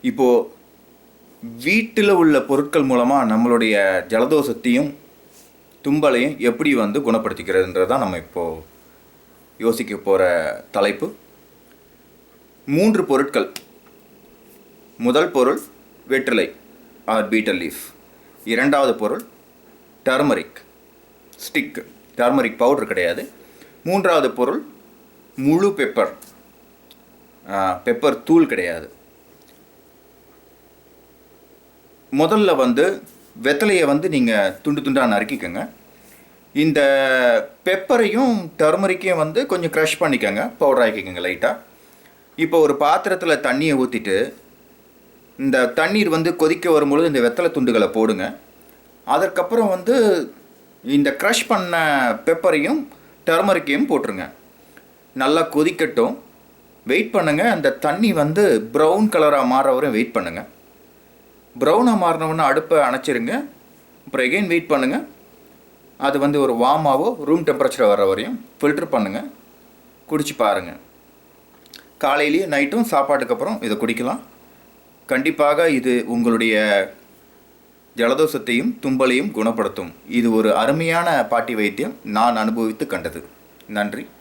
இப்போது வீட்டில் உள்ள பொருட்கள் மூலமாக நம்மளுடைய ஜலதோஷத்தையும் தும்பலையும் எப்படி குணப்படுத்திக்கிறதுன்றது தான் நம்ம இப்போது யோசிக்க போகிற தலைப்பு. 3 பொருட்கள். முதல் பொருள் வெற்றிலை ஆர் பீட்டல் லீஃப். இரண்டாவது பொருள் டர்மரிக் ஸ்டிக், டர்மரிக் பவுடர் கிடையாது. மூன்றாவது பொருள் முழு பெப்பர், பெப்பர் தூள் கிடையாது. முதல்ல வெத்தலையை நீங்கள் துண்டு துண்டாக நறுக்கிக்கோங்க. இந்த பெப்பரையும் டர்மரிக்கையும் கொஞ்சம் க்ரஷ் பண்ணிக்கோங்க, பவுடர் ஆக்கிக்கோங்க லைட்டாக. இப்போ ஒரு பாத்திரத்தில் தண்ணியை ஊற்றிட்டு இந்த தண்ணீர் கொதிக்க வரும்பொழுது இந்த வெத்தலை துண்டுகளை போடுங்க. அதற்கப்புறம் இந்த க்ரஷ் பண்ண பெப்பரையும் டர்மரிக்கையும் போட்டுருங்க. நல்லா கொதிக்கட்டும், வெயிட் பண்ணுங்கள். அந்த தண்ணி ப்ரௌன் கலராக மாற வரையும் வெயிட் பண்ணுங்கள். ப்ரௌனாக மாறினவுடனே அடுப்பை அணைச்சிருங்க. அப்புறம் எகெயின் வெயிட் பண்ணுங்கள். அது ஒரு வார்மாவோ ரூம் டெம்பரேச்சர் வர வரையும் ஃபில்ட்ரு பண்ணுங்கள். குடிச்சு பாருங்கள். காலையிலேயும் நைட்டும் சாப்பாட்டுக்கு அப்புறம் இதை குடிக்கலாம். கண்டிப்பாக இது உங்களுடைய ஜலதோஷத்தையும் தும்பலையும் குணப்படுத்தும். இது ஒரு அருமையான பாட்டி வைத்தியம், நான் அனுபவித்து கண்டது. நன்றி.